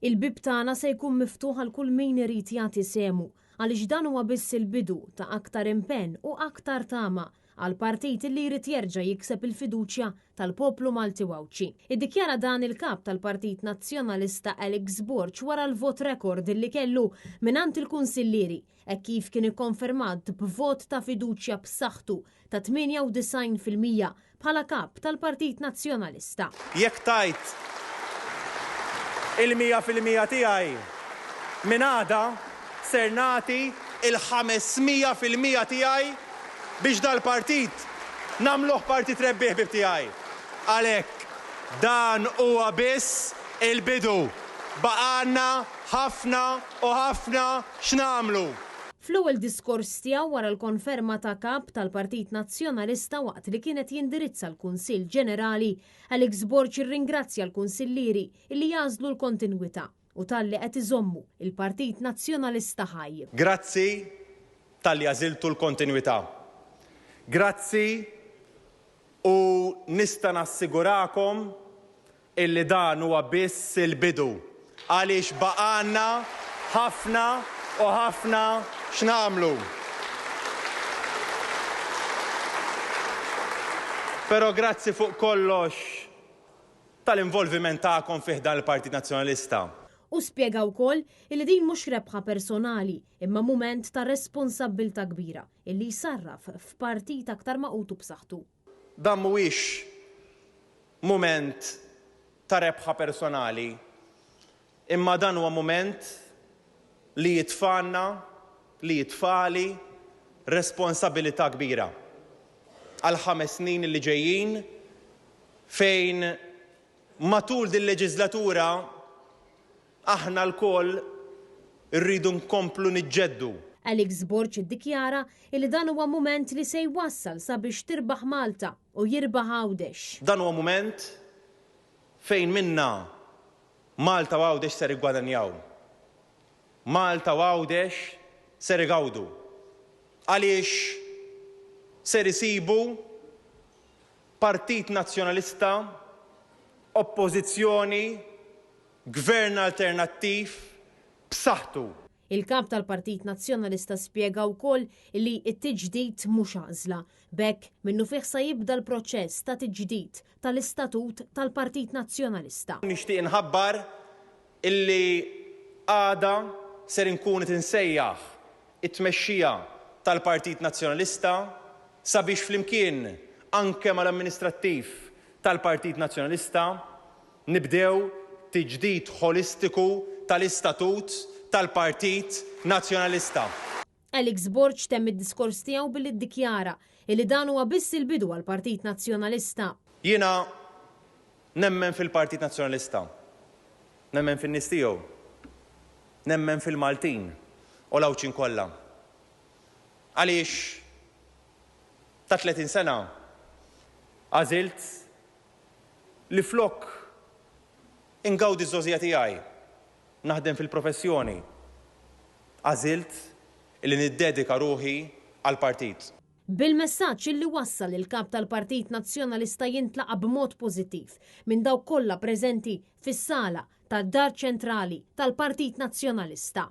Il-bib tagħna se jkun miftuħ għal kull min irid jagħti semu għaliex dan huwa biss il-bidu ta' aktar impenn u aktar tama għal partit li jrid jerġa' jikseb il-fiduċja tal-poplu Malti Wawċi. Iddikjara dan il-kap tal-Partit Nazzjonalista Alex Borch wara l-vot rekord li kellu minant il-kunsillieri hekk kif kien ikkonfermat b'vot ta' fiduċja b'saħħtu ta' 98% bħala kap tal-Partit Nazzjonalista. Jekk tajt il-100% tiegħi minn għada ser nagħti il-500% tiegħi biex dal-partit nagħmluh partit rebbieħ bib tiegħi. Għalhekk dan huwa biss il-bidu. Baqgħanna ħafna u ħafna x'nagħmlu. Fl-ewwel diskors tiegħu wara l-konferma ta' kap tal-Partit Nazzjonalista waqt li kienet jindirizza l-Kunsill Ġenerali, Alex Borch irringrazzja l-kunsillieri li jażlu l-kontinwità u talli qed iżommu il-Partit Nazzjonalista ħaj. Grazzi talli għażiltu l-kontinwità. Grazzi u nista' nassigurakom illi dan huwa biss il-bidu għaliex baqgħanna ħafna u ħafna x'nagħmlu. Però grazzi fuq kollox tal-involviment tagħkom fih dan il-Partit Nazzjonalista. U spjega wkoll li din mhux rebħa personali imma mument ta' responsabbilta kbira illi jsarraf f'partit aktar maqutu b'saħħtu. Dan mhuwiex mument ta' rebħa personali, imma dan huwa mument li jitfanna, li jitfali responsabilità kbira għal 5 snin li ġejjin fejn matul din leġislatura aħna l-koll rridu nkomplu niġġeddu. Alex Borch iddikjara li dan huwa mument li se jwassal sabiex tirbaħ Malta u jirbaħ Għawdex. Dan huwa mument fejn minna Malta u Għawdex ser igwadanjaw. Malta u Għawdex ser igawdu. Għaliex ser isibu Partit Nazzjonalista, oppożizzjoni, gvern alternattiv b'saħħtu. Il-kap tal-Partit Nazzjonalista spjega wkoll li t-tiġdid mhux għażla. B'hekk minnu fih sa jibda l-proċess ta' tiġdid tal-istatut tal-Partit Nazzjonalista. Nixtieq inħabbar illi għada ser inkun tinsejjaħ it-tmexxija tal-Partit Nazzjonalista sabiex flimkien anke mal-amministrattiv tal-Partit Nazzjonalista nibdew tiġdid holistiku tal-istatut tal-Partit Nazzjonalista. Alex Borch temm id-diskors tiegħu billi ddikjara li dan huwa biss il-bidu għall-Partit Nazzjonalista. Jiena nemmen fil-Partit Nazzjonalista. Nemmen fin-nies tiegħu. Nemmen fil-Maltin u l-Għawċin kollha. Għaliex ta' 30 sena għażilt li flok ingawdi ż-żożija tiegħi naħdem fil-professjoni. Għażilt li niddedika ruħi għall-partit. Bil-messaġġ illi wassal il-kap tal-Partit Nazzjonalista jintlaqa b'mod pożittiv minn dawk kollha preżenti fis-sala tad-Dar Ċentrali tal-Partit Nazzjonalista.